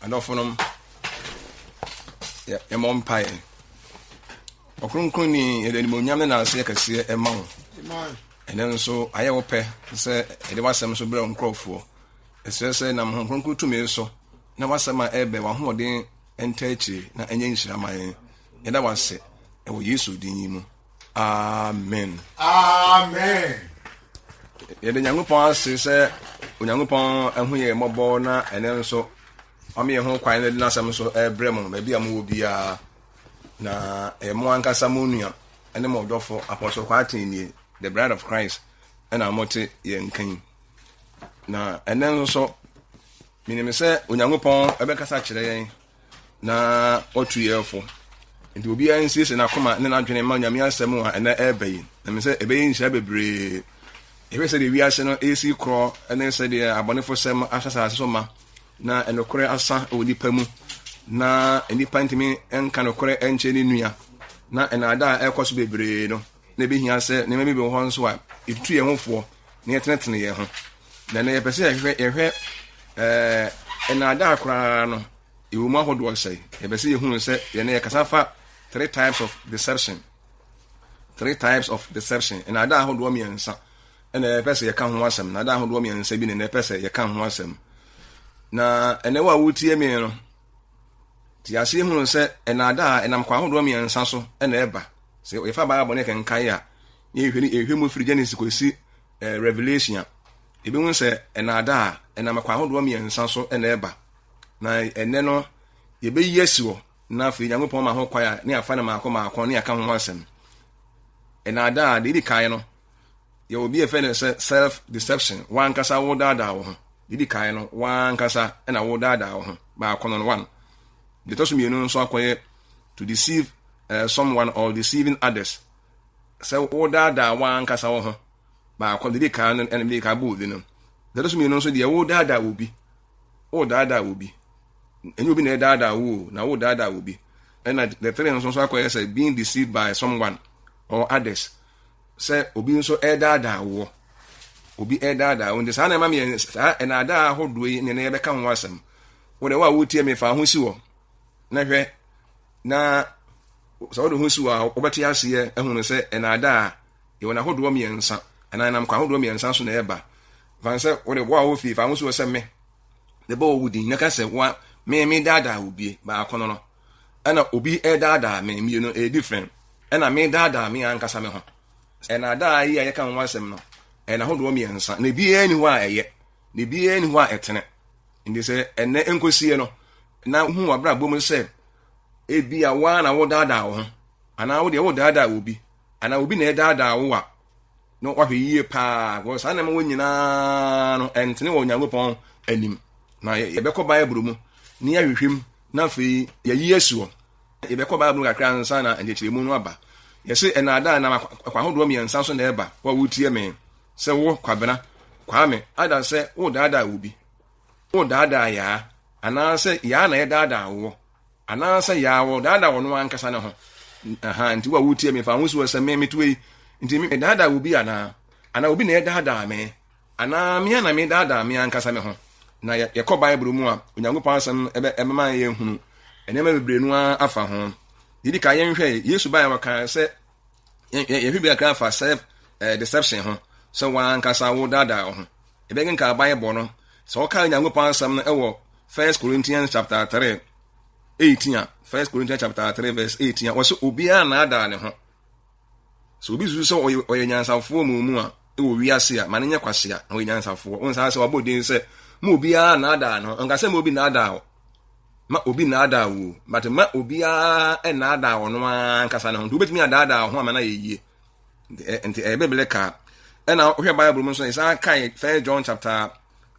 adɔfonom yɛ mompae okronkron ni yɛde nimonyam ne nanse kɛseɛ ɛma wo ɛne nso ayɛ wo pɛ sɛ yɛde wasɛm so brɛ nkrɔfoɔ ɛsɛ sɛ nam ho kronkron tumi so na wasɛm a ɛbɛ wahoɔden ɛnta akyire na ɛnyɛ nhyirama yɛn yɛda wase ɛwɔ Yesu din yi mu amen yɛde Nyankopɔn ase sɛ Onyankopɔn ɛho yɛ mmɔbɔ na ɛne nso ɔme yɛ ho kwan na de n'asɛm so ɛbrɛ mo baabi a mowɔ biara na mo ankasa mo nua ɛne mo dɔfo Apostle Kwarteng nie the bride of Christ ɛna mote yɛn kan na ɛne nso minim sɛ Onyankopɔn ɛbɛkasa kyerɛ yɛn na ɔtu yɛfo nti obiara nsiesie n'akoma ne n'adwene ma Nyame asɛm a ɛna ɛbɛ yi na me sɛ ɛbɛyɛ nhyira bebree ɛhwɛ sɛ de wiase no ɛsi korɔ ɛne sɛ de abɔnefo sɛm ahyɛ so ma na ɛnokore asa wɔ nipa mu na nipa ntimi ɛnka nokore ɛnkyɛ ne nua na ɛnaada a ɛkɔ so bebree no na ɛbɛhia sɛ nneɛma bi wɔ hɔ nso a ɛtutu yɛn hofoɔ na yɛtenetene yɛn ho na ne yɛpɛ sɛ yɛhwɛ ɛnaada koraa no ɛwɔ mu ahodoɔ sɛ yɛpɛ sɛ yɛhunu sɛ yɛne yɛkasa fa three types of deception ɛnaada ahodoɔ mmiɛnsa ɛna yɛpɛ sɛ yɛka ho asɛm na ada ahodoɔ mmiɛnsa bi na yɛpɛ sɛ yɛka ho asɛm na ɛnɛ wa wotie me no ti ase hunu sɛ ɛnaada a ɛnam kwa ahodoɔ mmiɛnsa so ɛna ɛba sɛ yɛfa Bible ne kenkan a yɛhwɛ mu firi Genesis kɔsi Revelation a yɛbɛhu sɛ ɛnaada a ɛnam kwa ahodoɔ mmiɛnsa so ɛna ɛba na ɛnɛ no yɛbɛyi asi wɔ na afei Nyankopɔn ma ho kwa a ne afa ne maako ne aka ho asɛm ɛnaada a de kan no yɛwɔ bi ɛfɛ ne sɛ self deception wankasa wo daadaa wo ho de kan no wankasa ɛna wo daadaa wo ho baako no one the to so mmienu nso akɔyɛ to deceive someone or deceiving others sɛ wo daadaa wankasa wo ho baako de kan no ɛna de ka bo de no the to so mmienu nso deɛ wo daadaa obi ɛnyɛ obi na daadaa wo na wo daadaa obi ɛna the third nso akɔyɛ sɛ being deceived by someone or others sɛ obi nso ɛdaadaa wo obi ɛdaadaa wo nde saa na ɛma me saa ɛnaada ahodoɔ yi ne yɛbɛka ho asɛm wo de wo a wotie me fa ho si wɔ na hwɛ na sɛ wode ho si wɔ a wobɛte aseɛ ahunu sɛ ɛnaada a yɛwɔ na ahodoɔ mmiɛnsa anaa nam kwa ahodoɔ mmiɛnsa so na ɛba fan sɛ wode wo a wofi fa ho si wɔ sɛ me de bɔ wo din na ka sɛ wa me daadaa obi baako no ɛna obi ɛdaadaa me mmienu different ɛna me daadaa me ankasa me ho ɛnaada yi a yɛka ho asɛm no ɛna ahodoɔ mmiɛnsa na biara ni hɔ a ɛyɛ na biara ni hɔ a ɛtene nti sɛ ɛnɛ nkosie no na hu wabra bom sɛ ebi a wa na wo daadaa wo ho anaa wo de wo daadaa obi anaa obi na ɛdaadaa wo a no wahwɛ yie paa wɔ saa na ma wo nyinaa no ɛntene wɔ Nyankopɔn anim na yɛbɛkɔ Bible mu ne yɛhwehwem na afei yɛyi asuo yɛbɛkɔ Bible kakra nsa na nkyerɛmu no aba yɛsɛ ɛnaada na kwa ahodoɔ mmiɛnsa so na ɛba wɔ wotie me sɛ wo kwabena kwame ada sɛ wo daadaa obi wo daadaa yaa anaasɛ yaa na yɛdaadaa wo anaasɛ yaa wo daadaa wo no ankasa ne ho nti wo a wotie me fa ho si wɔ sɛ me meto yi nti me daadaa obi anaa obi na yɛdaadaa me anaa me na me daadaa me ankasa me ho na yɛkɔ Bible mu a Onyankopɔn asɛm ɛbɛma yɛhunu ɛnɛma bebree no afa ho didi ka yɛnhwɛ Yesu baa wɔka sɛ yɛhwɛ bi akra fa self deception ho sɛ wankasa wo daadaa wo ho ɛbɛgɛ nka Bible no sɛ wɔka Nyankopɔn asɛm no ɛwɔ 1 Corinthians chapter 3 18 a 1 Corinthians chapter 3 verse 18 a wɔsɛ obiara naadaa ne ho so obi susu sɛ ɔyɛ nyansafoɔ mu a ɛwɔ wiase a ma ne nyɛ kwase a na ɔyɛ nyansafoɔ wɔn saa sɛ wabɔ din sɛ ma obiara naadaa no nka sɛ ma obi naadaa wo ma obi naadaa wo but ma obiara naadaa wo no ankasa ne ho nti wobɛtumi adaadaa wo ho ama na yɛyie nti ɛbɛbele ka ɛna wohwɛ Bible mu nso ɛsan kae 1 John chapter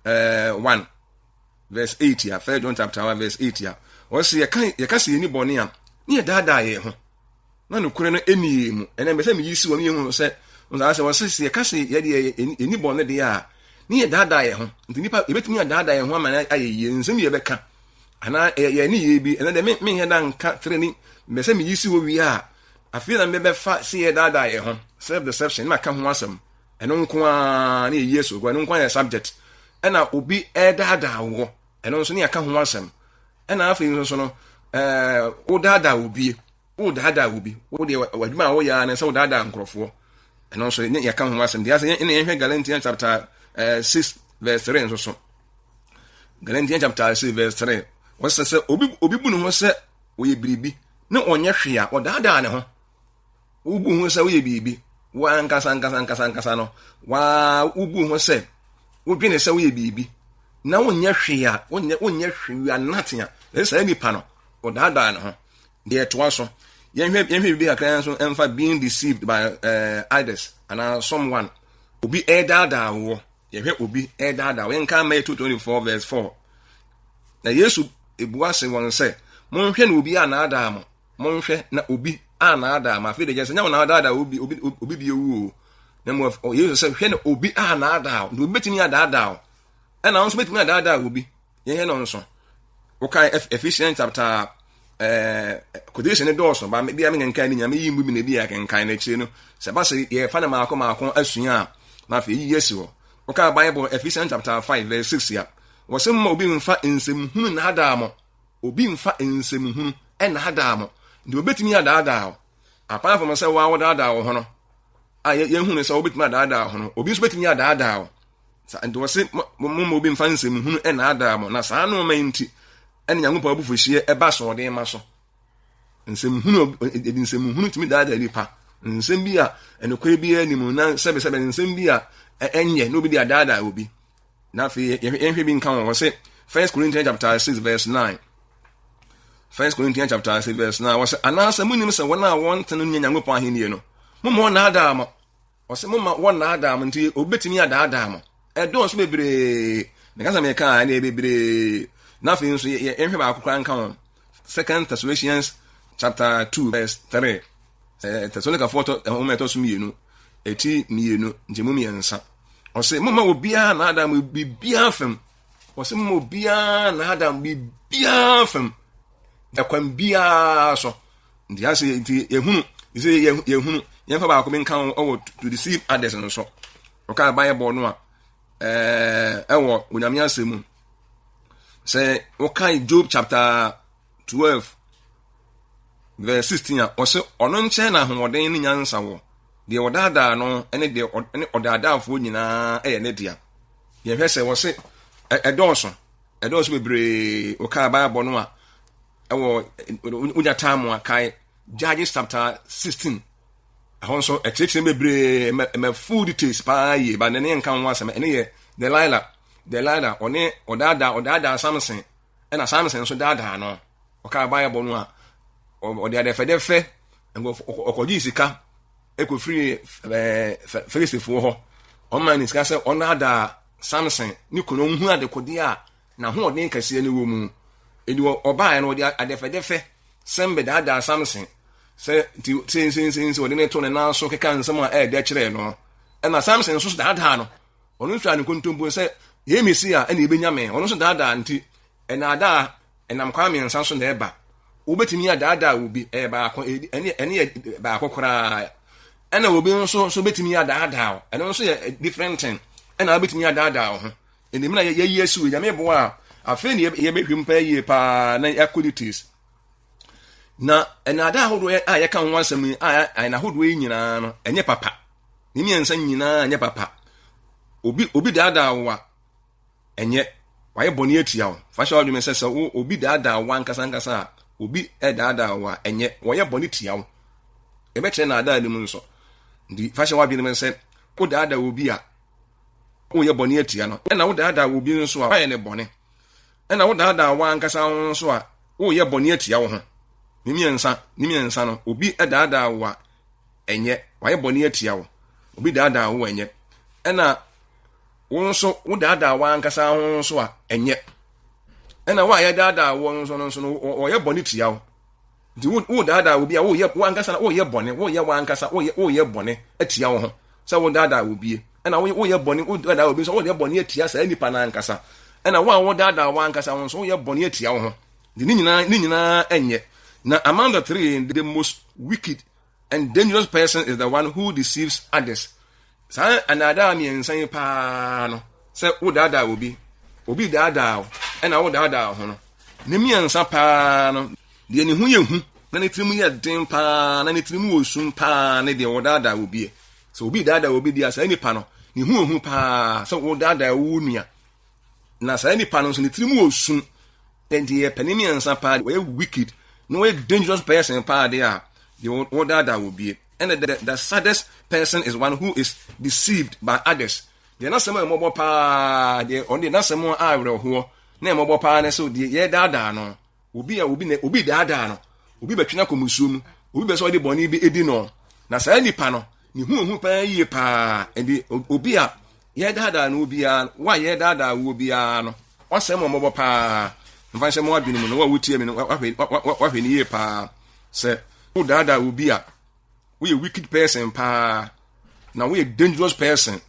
1 verse 8 ya 1 John chapter 1 verse 8 ya wɔsɛ yɛka sɛ yɛni bɔne a ne yɛdaadaa yɛn ho na nokore no ɛni mu ɛnɛ mbɛ sɛ meyi si wɔ ne yɛhu sɛ wɔsɛ yɛka sɛ yɛde yɛni bɔne deɛ a ne yɛdaadaa yɛn ho nti nipa yɛbɛtumi adaadaa yɛn ho ama na ayɛ yie nsɛm yɛbɛka ana yɛni yɛ bi ɛnɛ dɛ menyɛ da nka tere ni mbɛ sɛ meyi si wɔ wie a afei na mbɛbɛfa sɛ yɛdaadaa yɛn ho self deception ma ka ho asɛm ɛno nko a ne Yesu ɛno nko a yɛ subject ɛna obi ɛdaadaa wo ɛno nso ne yɛka ho asɛm ɛna afei nso so no wo dada obi wo de wadwuma a wo ya na sɛ wo dada nkrɔfoɔ ɛno nso yɛ ka ho asɛm de asɛ ne yɛhwɛ Galatians chapter 6 verse 3 nso so. Galatians chapter 6 verse 3 wɔsɛ sɛ obi bu ne ho sɛ woyɛ biribi na ɔnyɛ hwee a ɔdaadaa ne ho. Wo bu ho sɛ woyɛ biribi wo ankasa no wo bu ho sɛ wo dwene sɛ woyɛ biribi na wonyɛ hwee a wonyɛ hwee a nothing a ɛsɛ nipa no ɔdaadaa ne ho. Deɛ ɛtoa so yɛhwɛ biribi kakra nso ɛmfa being deceived by others and someone. Obi ɛdaadaa wo. Yɛhwɛ obi ɛdaadaa wo. Yɛnka Matthew 2:24 verse 4. Na Yesu ebuase wɔn sɛ monhwɛ na obi a naadaa mo. Monhwɛ na obi a naadaa mo. Afei de gyesɛ nya wo naadaa obi bi ewu. Na mo Yesu sɛ hwɛ na obi a naadaa. Na obi betumi adaadaa wo. Ɛna nso betumi adaadaa obi. Yɛhwɛ no nso. Wokae Ephesians chapter quotation ne dɔɔso ba bia me nkan ne nyame yi mu bi na bia kenkan na kyire no sɛ ba sɛ yɛ fa na maako asua a na afei yi yesi hɔ. Wokae Bible Ephesians chapter 5 verse 6 ya wɔsɛ mma obi mfa nsɛmhunu na adaa mo. Obi mfa nsɛmhunu ɛna adaa mo. Nti obetumi adaadaa wo. Apart from sɛ wa wodaadaa wo ho no a yɛhunu sɛ obetumi adaadaa ho no obi nso betumi adaadaa wo. Sa nti wɔsɛ mma obi mfa nsɛmhunu ɛna adaa mo na saa no ma nti ɛne Nyankopɔn abufuhye ɛba sɔɔden ma so. Nsɛmhunu tumi daadaa nipa. Nsɛm bi a ɛnokɔe bi anim na sɛbɛ nsɛm bi a ɛnyɛ na obi de adaadaa obi. Na afei yɛhwɛ bi nka wɔ sɛ 1 Corinthians chapter 6 verse 9. 1 Corinthians chapter 6 verse 9 wɔsɛ anaasɛ munim sɛ wɔn a wɔnte no nyɛ Nyankopɔn ahenni no momma wɔnnaadaa mo. Wɔsɛ momma wɔnnaadaa mo nti obetumi adaadaa mo. Ɛdɔɔso bebree. Ne kasa meka ne bebree. Na afei nso yɛhwɛ baako kora nka wɔn 2 Thessalonians chapter 2 verse 3. Thessalonica 4 ɛhoma so mmienu eti mmienu nkyɛmu mmiɛnsa. Ɔsɛ momma obiara naadaa mo bibiara fam. Ɔsɛ momma obiara naadaa mo bibiara fam. Dakwan biara so. Nti ase nti yɛhunu yɛmfa baako bi nka wɔn ɔwɔ to deceive others no so. Ɔka Bible no a ɛwɔ Onyame asɛm mu. Sɛ wokae Job chapter 12 verse 16 a ɔsɛ ɔno nkyɛn na ahoɔden ne nyansa wɔ. Deɛ ɔdaadaa no ɛne ɔdaadaafoɔ nyinaa ɛyɛ ne dea. Yɛhwɛ sɛ wɔsɛ ɛdɔɔso bebree wokae Bible no a ɛwɔ wonya time a kae Judges chapter 16. Ɛhɔ nso ɛkyerɛkyerɛ bebree ɛmɛ full details paa yie ba ne nka ho asɛm ɛne yɛ Delilah ɔne ɔdaadaa Samson ɛna Samson nso daadaa no ɔka Bible no a ɔde adɛfɛdɛfɛ ɔkɔgye sika ekofiri Filistifoɔ hɔ ɔman ne sika sɛ ɔnaadaa Samson ne kono hu adekode a na ho ɔden kɛseɛ ne wɔ mu edi ɔbaa no ɔde adɛfɛdɛfɛ sɛmbe daadaa Samson sɛ tinsinsinsin ɔde ne to ne nan so keka nsɛm a ɛɛdɛ kyerɛ no ɛna Samson nso daadaa no ɔno nso ani kontompo sɛ yɛmisi a ɛna ebenya me ɔno nso daadaa nti ɛnaadaa ɛnam kwa mmiɛnsa so na ɛba wobetumi adaadaa obi baako ɛne baako koraa ɛna obi nso betumi adaadaa ɛno nso yɛ different thing ɛna wobetumi adaadaa ho enim na yɛyi asu nyame bo a afei ne yɛbɛhwɛ mpa yie paa na equalities na ɛnaadaa ahodoɔ a yɛka ho asɛm yi a ɛna ahodoɔ yi nyinaa no ɛnyɛ papa ne mmiɛnsa nyinaa ɛnyɛ papa obi daadaa wo a ɛnyɛ wayɛ bɔne atia wo fa hyɛ wadwene sɛ obi daadaa wo ankasa a obi daadaa wo a ɛnyɛ wɔyɛ bɔne tia wo ɛbɛkyerɛ naadaa ne mu nso nti fa hyɛ wadwene sɛ wo daadaa obi a woyɛ bɔne atia no ɛna wo daadaa obi nso a wayɛ ne bɔne ɛna wo daadaa wo ankasa wo nso a woyɛ bɔne atia wo ho ne mmiɛnsa no obi daadaa wo a ɛnyɛ wayɛ bɔne atia wo obi daadaa wo ɛnyɛ ɛna wo nso wo daadaa wo ankasa ho nso a ɛnyɛ ɛna wo a yɛ daadaa wo nso no ɔyɛ bɔne tia wo nti wo daadaa wo bi a wo ankasa woyɛ bɔne woyɛ wo ankasa woyɛ bɔne atia wo ho sɛ wo daadaa wo bie ɛna woyɛ bɔne wo daadaa wo bi nso woyɛ bɔne atia saa nipa na ankasa ɛna wo daadaa wo ankasa ho nso woyɛ bɔne atia wo ho nti ne nyinaa ɛnyɛ na among the three the most wicked and dangerous person is the one who deceives others. Saa anaadaa mmiɛnsa yi paa no sɛ wo daadaa obi daadaa wo ɛna wo daadaa ho no ne miɛnsa paa no deɛ ne ho yɛ hu na ne tirim yɛ den paa na ne tirim wɔ sum paa ne deɛ wɔdaadaa obi sɛ obi daadaa obi dia saa nipa no ne hu paa sɛ wɔdaadaa wo nua na saa nipa no nso ne tirim wɔ sum deɛ pɛne miɛnsa paa wɔyɛ wicked no wɔyɛ dangerous person paa deɛ a deɛ wɔdaadaa obi and the saddest person is one who is deceived by others. They not some mobile pa, they only not some more iron who name mobile pa, so the ye dada no, ubi dada no, ubi between Kumusum, ubi be so the bonny be edino. Na sa any pano, ni who pa ye pa, and the ubia ye dada no be why ye dada will be no. What's some mobile pa, and find some more been what would tell me what in ye pa, say, who dada will be we a wicked person pa na we a dangerous person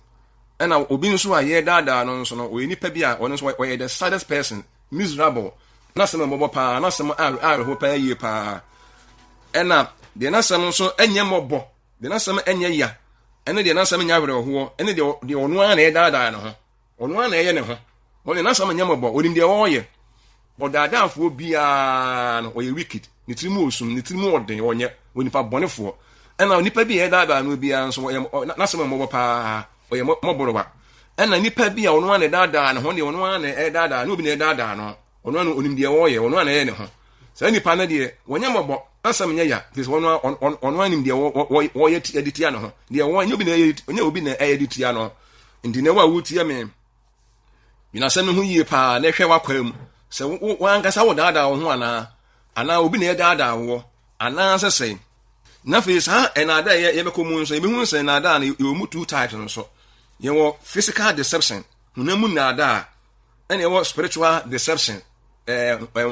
and now obi nso a ye dada no nso no we nipa bia ono nso we the saddest person miserable na sem mobo pa na sem are ho pa ye pa and na de na sem nso enye mobo de na sem enye ya ene de na sem nya were ho ene de ono a na ye dada no ho ono a na ye ne ho woni na sem enye mobo onim de wo ye bodada afo bia no we wicked ni trimu osum ni trimu orden onye woni pa bonefo ena nipa bi dada no bia nso na sem mo pa oye mo boroba ena nipa bi a ono ane dada no ho de ono ane dada no bi ne dada no ono ane onim de wo ye ono ane ye ne ho sa nipa na de wonya mobo asem nya ya this ono ane de wo ye editia no ho de wo nya obi na nya obi na editia no ndi ne wa wutia me bina sem no ho yie pa na hwe wakwam se wo ankasa wo dada wo ho ana obi na dada wo ana sese na face ha enada ye bekomu nso ebehu nse enada na yomu two types nso ye wo physical deception hunamu nada ene wo spiritual deception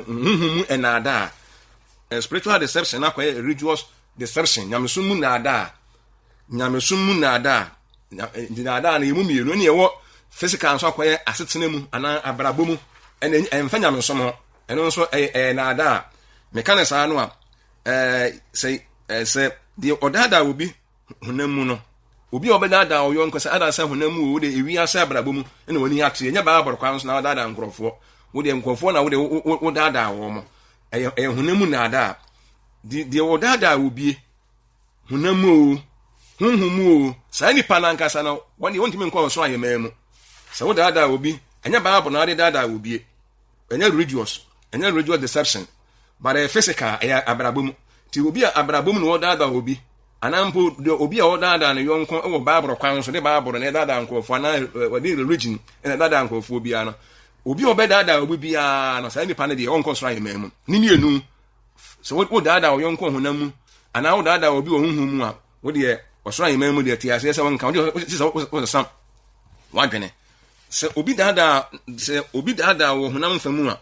humu enada spiritual deception na kwa religious deception nyamesumu nada nada na yemu mienu ne ye wo physical nso kwa asetena mu ana abrabo mu ene emfa nyamesumo eno nso nada mekanisa anu a say the odada will be hunamu no obi obedada oyo nkosa ada sa hunamu wo de ewi asa brabo mu ene woni ate nya ba abor kwa nso na odada nkrofo wo de nkrofo na wo dada wo mo hunamu na ada the odada will be hunamu hunhumu sa ni panankasa na woni wontimi nko so ayemamu sa wo dada will be enya ba abor na dada will be enya religious deception but physical abrabo mu ti obi abrabom no dada obi anampo obi a odada no yonko e wo bible kwan so de bible na dada nkofo na wadi religion na dada nkofo obi ano obi obedada obi bia no sai nipa ne de onko so ayememu ni enu so wo dada yonko honamu ana wo dada obi ohunhu mu a wo de osoro ayememu de ti ase se wonka wo sam wadwene se obi dada wo honam famu a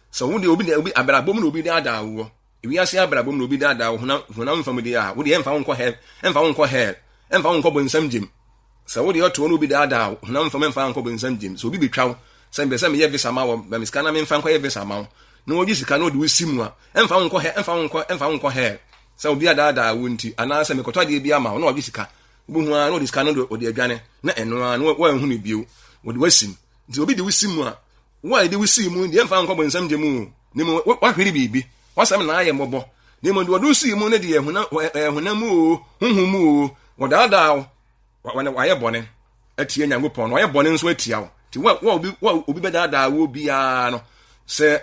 so wo de obi abrabom no obi dada wo we are say abrabom no bi dada honam family a wo de emfa wonko hell emfa wonko bonsam jim so wo de oto no bi dada honam family emfa wonko bonsam jim so obi betwaw say be say me ye visa ma wo be miska na me emfa wonko ye visa ma no wo sika no de wosimu a emfa wonko hell so obi dada wo nti ana say me koto de bi ama no wo sika bu hu a no de sika no de adwane na eno a no wo hu ne bio wo de wasim nti obi de wosimu a wo de wosimu de emfa wonko bonsam jim ni mo wa hwiri bibi wasam na aye mobo ne mo do si mu ne de hunamu hunhumu wo dada wa aye bone atie nyankopon no aye bone nso atia wo ti wa obi be dada wo bia no se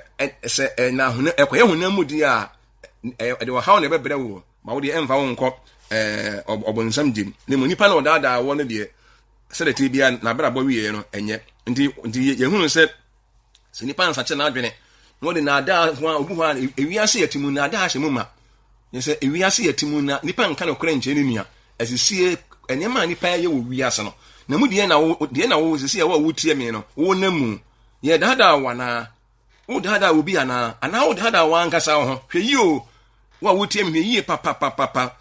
na huna ekoye hunamu di a de wa hawo ne bebre wo ma wo de emfa wo nko obonsam jim ne mo nipa na dada wo ne de se de ti bia na bra bo wie no enye ndi ye hunu se nipa nsa che na adwene no de na ada ho obu ho ewiase yatimu na ada ahye mu ma yese ewiase yatimu na nipa nka no kora nche ne nua asisie enema nipa ye wo wiase no na mu de na wo sisi wo wutie me no wo namu ye dada wana wo dada obi ana wo dada wa nkasa ho hwe yi o wo wutie me yi papa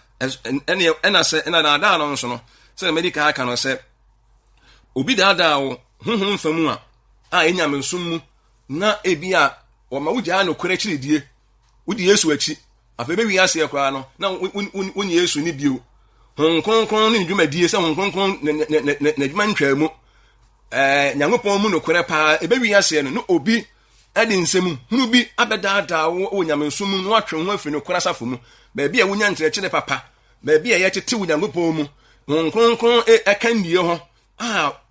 ena se ena na ada no nso no se medical aka no se obi dada wo honhom famu a enya me nsum na ebia o ma wugya no kora chiridie wudi Yesu achi afebe wi ase ekwa no na woni Yesu ni bio honkonkon ni dwumadie se honkonkon na dwuma ntwamu nyankopon mu no kora pa ebe wi ase no obi ade nsem hunu bi abedaadaa wo nyamensum no atwe ho afiri no korasafo mu ba bia wonya nkyerɛkyerɛ papa ba bia yɛ tete wo Nyankopɔn mu nkronkron ɛkan die ho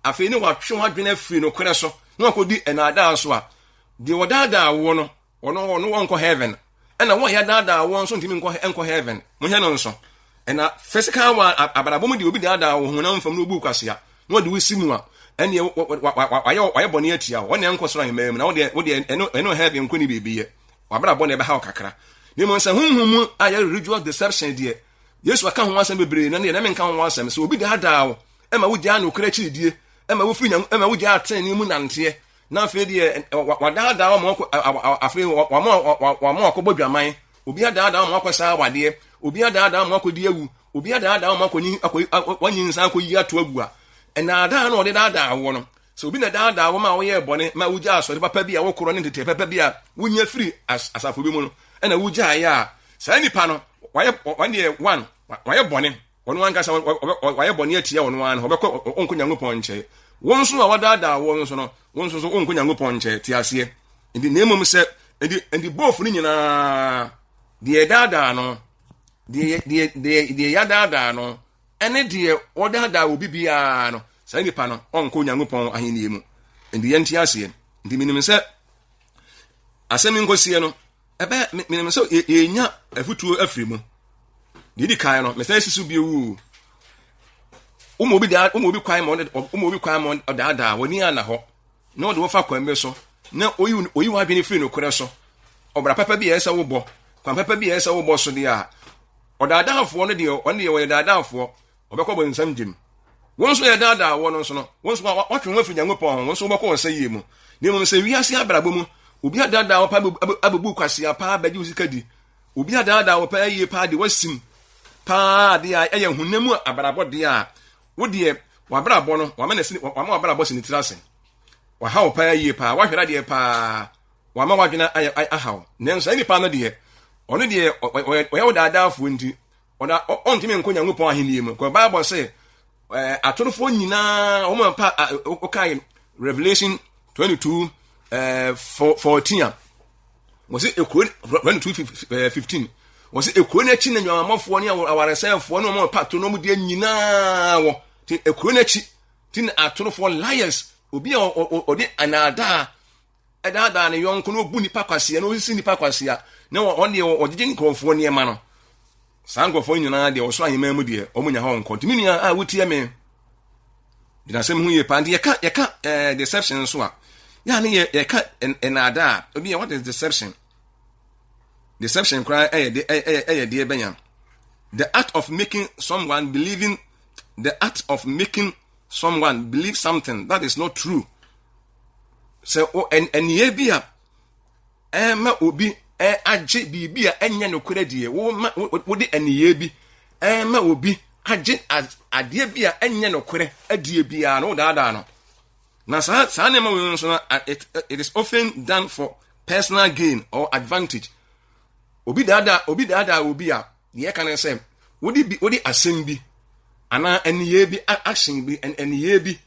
afei ne watwe ho adwene afiri no korɛ so na akodi enaadaa so a de wodaadaa wo no ono wonko heaven ɛna wo ya daadaa wo nso ntimi nkɔ heaven mo hɛ no nso ɛna physical wa abarabom de obi daadaa wo honam fam no obu kwasea na wode wo simu a ɛne wayɛ bɔne atia wo ne nkɔ soro ahemam na wode ɛno heaven nkɔ ni beebiye wabra bɔne ɛbɛha wo kakra ne mo nsa honhom ayɛ religious deception de Yesu aka ho asɛm bebree na ne menka ho asɛm so obi daadaa wo ɛma wo gyaa no kra kyidie ɛma wo firi ɛma wo gyaa atɛn ne mu nanteɛ na afei de wadaadaa mo afei wamo akɔbɔ dwaman obi adaadaa mo akɔsa wadeɛ obi adaadaa mo akɔdi awu obi adaadaa mo akɔnyi nsa akɔyi ato agu a ɛnaadaa na ɔde daadaa wo no so obi na daadaa wo ma wo yɛ bɔne ma wo gyaa asɔre papa bi a wo korɔ ne tete papa bi a wonya firi asafo bi mu no ɛna wo gyaa yɛ a saa nipa no wayɛ bɔne ɔno ankasa wayɛ bɔne atia ɔno an ɔbɛkɔ ɔnkɔ Nyankopɔn nkyɛn wɔn nso a wadaadaa wɔn nso no wɔn nso ɔnkɔ Nyankopɔn nkyɛn te aseɛ ndi na emom sɛ ndi both no nyinaa deɛ daadaa no deɛ ya daadaa no ɛne deɛ ɔdaadaa obi biara no saa nipa no ɔnkɔ Nyankopɔn ahenni mu ndi yɛn te aseɛ ndi minim sɛ asɛm nkɔsie no ɛbɛ minim sɛ yɛnya afutuo afiri mu di kan no mesa sisu bi wu obi kwan mo daadaa woni ana hɔ na ɔde wofa kwan be so na oyi wa adwene firi no korɛ so ɔbra papa bi ɛsɛ wo bɔ kwan papa bi ɛsɛ wo bɔ so de a ɔdaadaafo no de ɔne yɛ daadaafo ɔbɛkɔ bɔ nsam gyem wɔn so yɛ daadaa wɔ no nso no wɔn so watwe ho afiri Nyankopɔn wɔn so wobɛkɔ ɔsɛ yie mu ne mmom sɛ wiase abrabɔ mu obi adaadaa pa abebu kwasea pa bɛgye usika di obi adaadaa wo pa yie pa de wasim pa de a ɛyɛ hunamu abrabɔ de a wo de wabrabɔ no wama wabrabɔ sin tirase wa hawo pa yie pa wa hwera de pa wama wadwena ahaw nanso ani pa no de ɔno de ɔyɛ wo daadaafo nti ɔntimi nko Nyankopɔn ahenni mu ko Bible sɛ atorofo nyinaa wɔn pa okay Revelation 22:14 was it ekuro 22:15 was it ekuro na chi na nyaamafo ne awaresɛfo no mo pato no mu de nyinaa wɔ ti ekuro na chi ti na atorofo liars obi a ɔde anada ɛdaadaa ne yɔnko no bu nipa kwasea no sisi nipa kwasea na ɔne ɔgyegye nkrɔfo ne ma no saa nkrɔfo nyinaa de ɔso ahema mu de ɔmo nya hɔ nkɔ timi nua a wotie me dinasɛm hu yɛ pa de yɛka deception so a ya ne yɛka enada obi what is deception cry ɛyɛ de benya the act of making someone believe something that is not true so eniye bi a ma obi agye bibi a enye no kura die wo de eniye bi ma obi agye ade bi a enye no kura adie bia no daadaa no na saa ne ma wo nso it is often done for personal gain or advantage obi daadaa obi a ye kan say wodi asem bi ana eniye bi action bi eniye bi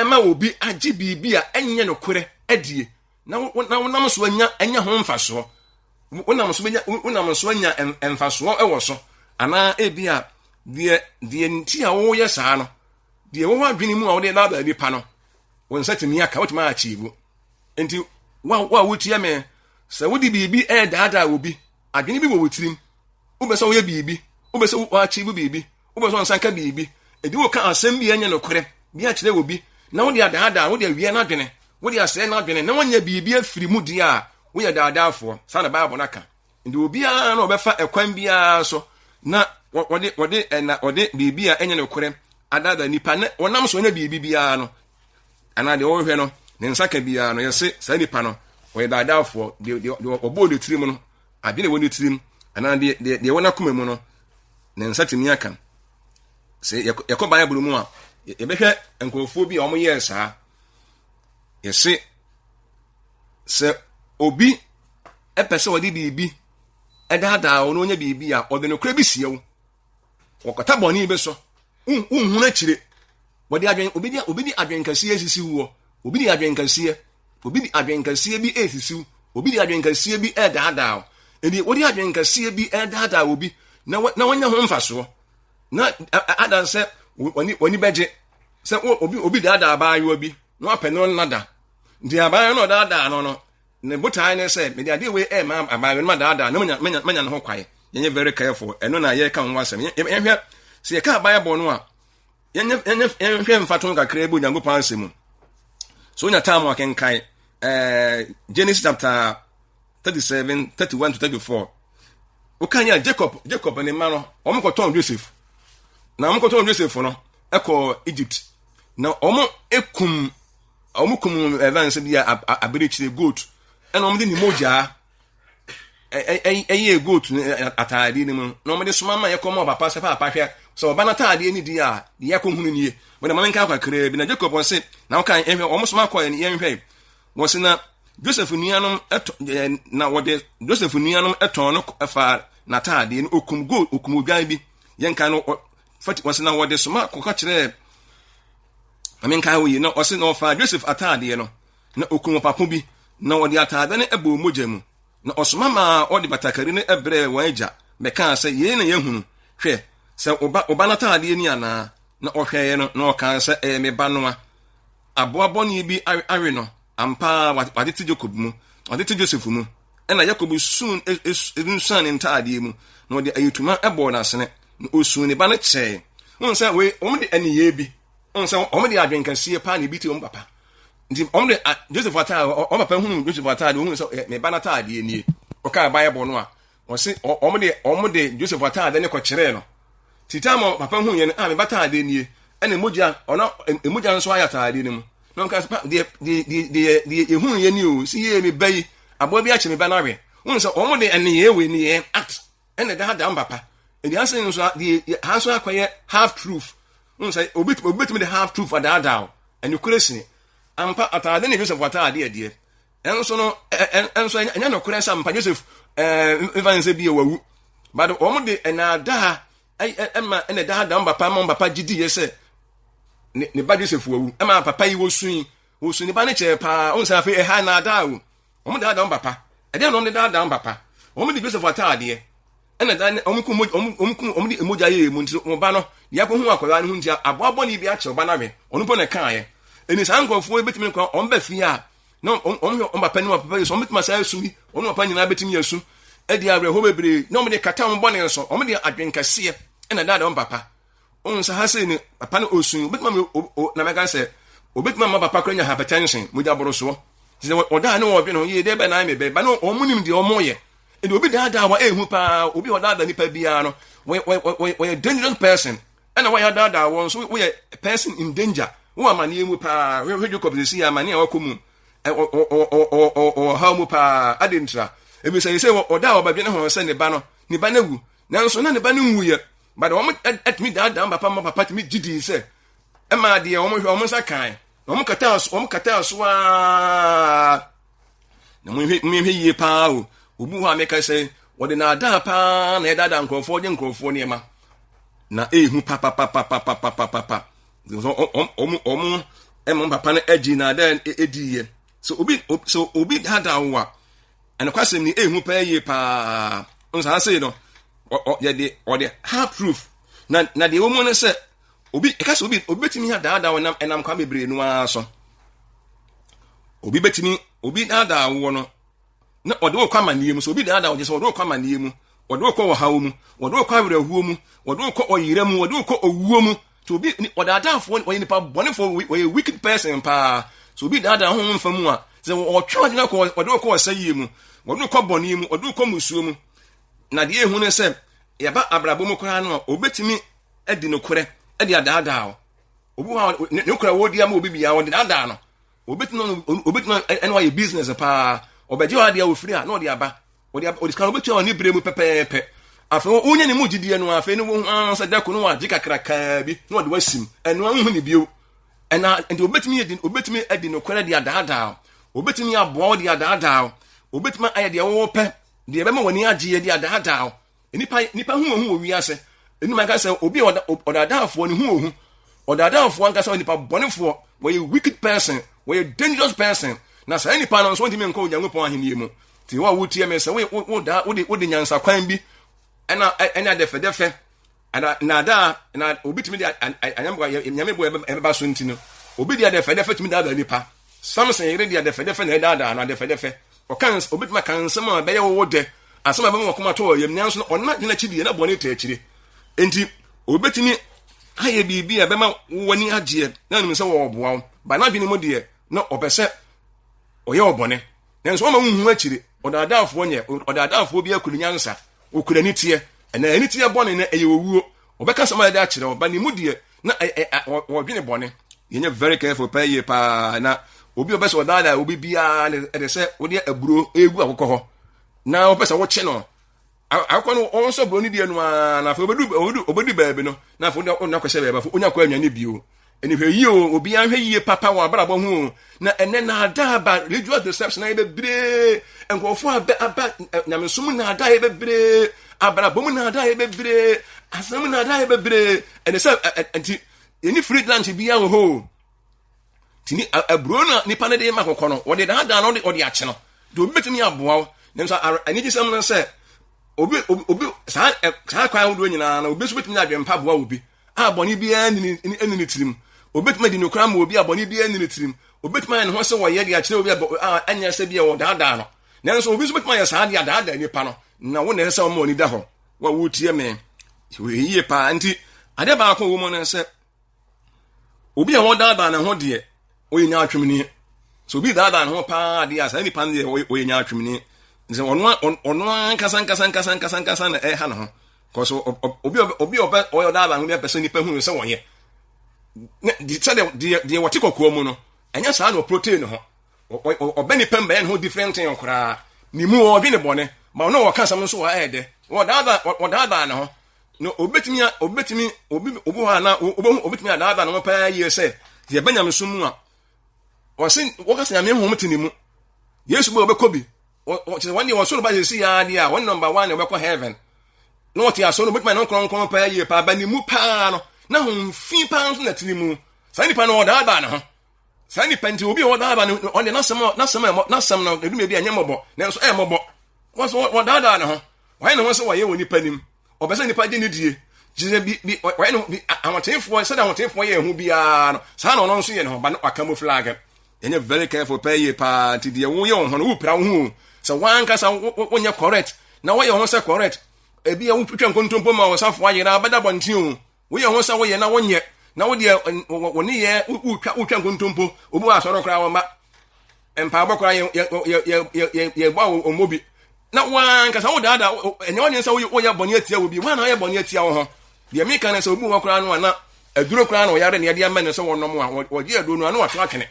ma obi agye bibi a enye no kure adie na wonam so anya ho mfaso wonam so anya mfaso ɛwɔ so ana ebi a de nti a wo yɛ saa no de wo adwene mu a wo de na ba nipa no won satimi aka wotima achieve enti wa wotie me sɛ wodi bibi daadaa obi adwene bi wɔ wotirim wobɛsɛ wo yɛ bibi wobɛsɛ wo achieve bibi wobɛsɛ wo nsanka bibi edi wo ka asɛm bi anya no kure bi a kyerɛ obi na wo de daadaa wo de awie na adwene wo de asɛ na adwene na wonya bibi afiri mu de a wo yɛ daadaafo sa na Bible naka ndi obi a na obɛfa ekwan bia so na wɔde bibi a anya no kure adada nipa na wonam so nya bibi bia no ana de wo hwɛ no ne nsaka bia no yɛse sa nipa no wo yɛ daadaafo de obo de tirim no abi ne wo ne tirim ana de wona kuma mu no ne nsatimi aka sɛ yɛkɔ Bible mu a yɛbɛhwɛ nkurɔfoɔ bi a wɔn yɛ saa yɛse sɛ obi ɛpɛ sɛ wɔde biribi ɛdaadaa wo no nya biribi a ɔde no kura bi sie wo wɔkɔta bɔne bi so unhunu akyire wɔde adwen obi di adwen kɛseɛ sisi wo obi di adwen kɛseɛ obi di adwenkasie bi esisiw obi di adwenkasie bi daadaa edi wodi adwenkasie bi daadaa obi na wanya ho mfaso na adan sɛ wani beje sɛ obi daadaa baayo bi na apɛno nada ndi abaayo no daadaa no ne botai ne sɛ me di ade we ma abaayo no daadaa na manya no ho kwae yenye very careful eno na ye ka ho asɛm yɛhwɛ sɛ ye ka Bible no a yenye mfato kakra bu Nyankopɔn asɛm so nya time akenkai Genesis chapter 37 31 to 34 okanya Jacob ne ma no omkoton Joseph na omkoton Joseph no ekọ Egypt na ekum evans bia abirichire goat ena omde ni moja goat atade ni mu na omde soma ma yekọ papa se papa hwe so oba na atade ni di a de yakohunu nie but na manka akakere bi na Jacob won se na okan ehwe omsoma kọ ni yenhwe won se na Joseph nuanom na wode Joseph nuanom eton no afa na atade ni okum odwan bi yenka no fati won se na wode soma koka kire amenka wo yi na ose na ofa Joseph atade no na okum papo bi na wode atade ne ebo mogya mu na osoma ma ode batakari ne ebre wanja meka se ye na yehunu hwe se oba na atade ni ana na ohweye no na okan se me ba no a aboaboni bi awe no ampa wade ti Jacob mu wade ti Joseph mu na Jacob soon sunsan ntade mu na wode ayetuma ebo na sene na osun ne ba na che won se we omde aniye bi won se omde adwenkasie pa na bi ti papa nti omde Joseph atade papa hunu Joseph atade hunu se me ba na atade ni oka Bible no a won se omde Joseph atade ne ko kire no titamo papa hunu ye me ba atade ni ene moja ona emoja nso ayatade ni mu no nka de ehunu ye ni o si ye me bayi abo bi a che me ba na we won se omde ene ye we ni ye act ene da papa edi anse nso de hanso akoye half truth won se obit me the half truth ada and you crazy ampa atade ne Joseph atade ade enso no enso enya no kure sampa Joseph even say bi e wawu but omde ena da ema ene da papa gidi ye se ne ba Joseph wawu ema papa yi wosun ni ba ne che pa on sa fe ha na da o omde da papa ade no omde da papa omde Joseph atade ena dan omde emoja ye mu nti mo ba no ya ko hu akwara ne hu ntia aboabo ni bi a che oba na me onu bo na kan ye eni san nkofo betimi ko on ba fi a no on ba pani wa papa so betima sa asu bi onu papa nyina betimi asu edi awre ho bebre no mo de kata on bo ne so on de adwenkase ena da on papa on sa ha se ni papa no osu betima na me kan se obetima ma papa kro nya hypertension mo ja boro so se oda ne wo bi no ye de be na me be ba no omunim de omoye and obi da wa ehu pa obi oda nipa bia no we dangerous person and why da won so we a person in danger wo amane mu pa we Jacob dey see amane a wakomu o how mu pa adentra e be say oda oba bi ne ho se ne ba no ne ba na wu nanso na ne ba ne wu ye but wo at me da papa to me gidi say e ma de wo hwe wo sa kan wo kata so na mo hwe ye pa o obu ha meka say wode na ada pa na dada nkrofo je nkrofo ne ma na ehu papa so emo papa na agi na da ediye so obi hada wa and kwasem ni ehu pa ye pa onsa say no o de half proof na de wo mo ne say obi ekase obi betimi hada wa nam kwa bebre nu aso obi betimi obi hada wo no na ode wo kwa maniemu so obi da wo je so ode wo kwa maniemu ode wo kwa wo hawo mu ode wo kwa awrehuo mu ode wo kwa oyire mu ode wo kwa owuo mu to obi ode adafo wo nipa bonefo wo wicked person pa so obi da ho mfa mu a se wo twa na ko ode wo kwa osayi mu ode wo kwa boni mu ode wo kwa musuo mu na de ehu ne se ya ba abrabo mu kora no obetimi adi no kore adi adada obi ha ne kora wo dia ma obi bia wo de dada no obetimi enwa ye business pa obeje wa dia ofiri a na odi aba odi kan obetu oni bremu pepepe afa onye ne mugidie no afa ni wo ansa da ko no wa jika kraka bi na odi wasim eno anhu ni bio ena enti obetimi adi no kwere dia daada obetimi aboa odi daada obetimi aye dia wo pe dia be ma wani agye dia daada nipa hu owi ase eni ma ka se obi odadaafo ni hu ohu odadaafo anka se nipa bonefo we wicked person we dangerous person na sa nipa no so ntimi nko Onyankopɔn ahenie mu ti wa wutie me sɛ wo de nyansa kwan bi ɛna defedefe na da na obi timi de nyame bo ɛbɛba so ntino obi de defedefe timi da nipa Samson yere de defedefe na da na defedefe okan obi timi kan nsɛm a bɛyɛ wo de asɛm a bɛma koma to yam nyanso no ɔna gyina chidi na bɔne ta akyire enti obetimi ayɛ biribi a bɛma wani agye na nim sɛ wɔ boa wo ba na dwene mu de na ɔbɛsɛ ɔyɛ ɔbɔne nanso ɔma hu akyire ɔdaadaafo nyɛ ɔdaadaafo bi akuru nyansa okura ni tie ɛna ani tie bɔne na ɛyɛ owuo ɔbɛka sɛm a yɛde akyerɛ wo ba ne mu de na wɔdwene bɔne yɛnyɛ very careful pa yie pa na obi ɔbɛsɛ ɔdaada obi bia ɛde sɛ wode aburo egu akokɔ hɔ na ɔbɛsɛ wo kye no akɔ no ɔnso bro ni die no na fa obedu baabi no na fa onna kwɛhyɛ baabi fa onya kɔ anwane bio eni hwɛ yie o obi anhwɛ yie papa wɔ abrabɔ ho na ɛnɛ na adaba religious deception na bebre nkɔfo aba nyamesom na ada bebre abrabɔ mu na ada bebre asɛm na ada bebre ɛne sɛ anti eni free lunch bia wɔ ho tini abro na nipa ne de ma kokɔ no wɔde da no de akye no do betimi aboa na nso ani gye sɛm no sɛ obi saa kwa ho do nyina na obi so betimi adwempa boa obi a bɔne bia ni tirim obetimi di nokra ma obi a bɔne bia ni tirim obetimi ne ho sɛ wɔyɛ de akyerɛ obi a anya sɛ bia wɔ daada no na nso obi so betimi ayɛ saa de daada nipa no na wo ne sɛ wo ma oni da hɔ wa wo tie me yie pa anti ade ba akɔ wo mo ne sɛ obi a wɔ daada na ho de oyi nya atwemni so obi daada na ho pa de asa nipa ne oyi nya atwemni nse ono kasa na ha no ho cause obi oyo daada no be person nipa hu se wonye di sɛ de wɔte kokɔ mu no ɛnya saa no protein ho ɔbɛni pemba yɛ no different thing koraa ni mu ɔdwe ne bɔne ma ɔno wɔka sam nso wɔ ɛde wɔdaada na ho no obetimi obi hɔ na obetimi daada na ho paa yɛ sɛ yɛ bɛnyam so mu a wɔse wɔkasa nyame ho mte ne mu Yesu bo obɛkɔ bi one day was so ba si ya dia one number 1 obekɔ heaven no what ya so no betman no kronkron pa ye pa ba ni mu pa no na ho fi pa so na tini mu sa ni pa no oda ba na ho sa ni penti obi oda ba no on de na sem no edum bi anya mobɔ na so mobɔ was oda da na ho why no so waye woni panim obese ni pa de ni die jire bi why no awotefo se da awotefo ye hu bia no sa no no so ye no ba no akamo flag enye very careful pa ye pa ti de wo ye ho no wo pra wo hu so one kasa wonye correct na wo ye ho se correct ebi ya wo twetwa nkontompo ma wo safo ayera abada bontin wo ye ho se wo ye na wonye na wo de woni ye utwa nkontompo obu asoro kra wo ma empa abokra ye bo omobi na one kasa wo dada enye wonye se wo ye boni atia wo bi wana ye boni atia wo ho de me kan se obu wo kra no na aduro kra no yare ne de ama ne se wo nom a wo ye adu no na wato akene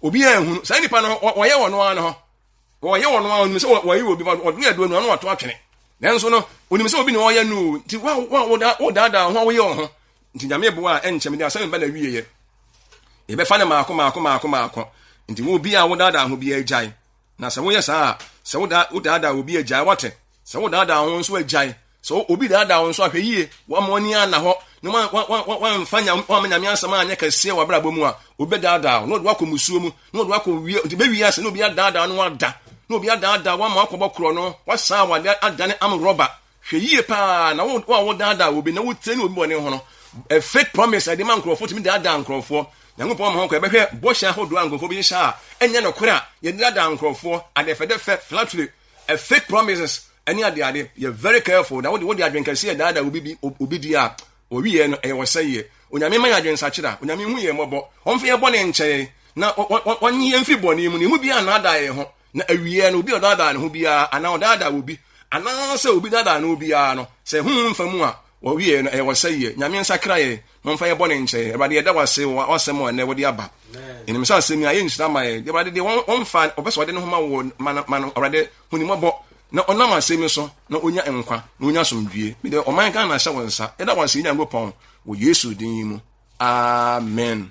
obi ehunu sai nipa no wo ye wo no ano ho wɔyɛ wɔn no onim sɛ wɔyɛ obi ba ɔdun yɛ do no ano ato atwene nanso no onim sɛ obi ne wɔyɛ no nti wo dada ho wɔyɛ wɔn ho nti nyame bo a ɛnkyɛm de asɛm ba na wiye yɛ ɛbɛfa ne maako nti wo bi a wo dada ho bi agyae na sɛ woyɛ saa sɛ wo dada obi agyae wɔte sɛ wo dada ho nso agyae sɛ obi dada ho nso ahwɛ yie wo amoni ana hɔ no wan fanya wo nyame asɛm anya kɛseɛ wɔ brabɔ mu a obi dada no do akɔ musuo mu no do akɔ wie nti be wie ase no obi dada no wada no obi dada wa ma akɔbɔ kro no wasa wa adane am roba hwɛ yie pa na wo dada obi na wo teni obi bɔne ho no a fake promise ade man krofo timi dada nkrofo Nyankopɔn ma ho kɔ ɛbɛhwɛ bɔhyɛ ahodo ankrofo bi hyɛ a ɛnyɛ no kora yɛ dada nkrofo ade fɛde flatly a fake promises any ade you very careful na wo de adwenkase dada obi di a owi ye no ɛwɔ sɛ ye onyame ma adwensa kyera onyame hu ye mɔbɔ ɔmfa ye bɔne nkyɛe na ɔnye ye mfi bɔne mu ne mu bia na ada ye ho na awie no obi ɔdada ne ho bia ana ɔdada obi ana sɛ obi dada no bia no sɛ hu mfa mu a owi ye no ɛwɔ sɛ ye nyame nsakra ye ɔmfa ye bɔne nkyɛe ɛbade ye da wase wasɛm ɔne wo de aba enim sɛ asɛm ya ye nhyira ma ye ɛbade de ɔmfa ɔbɛsɛ ɔde ne ho ma wo man ɔbade hu ni mɔbɔ na onam asemi so na onya enkwa na onya somdwie me de oman kan na hye wonsa eda wanse Nyankopɔn wo Yesu din mu amen.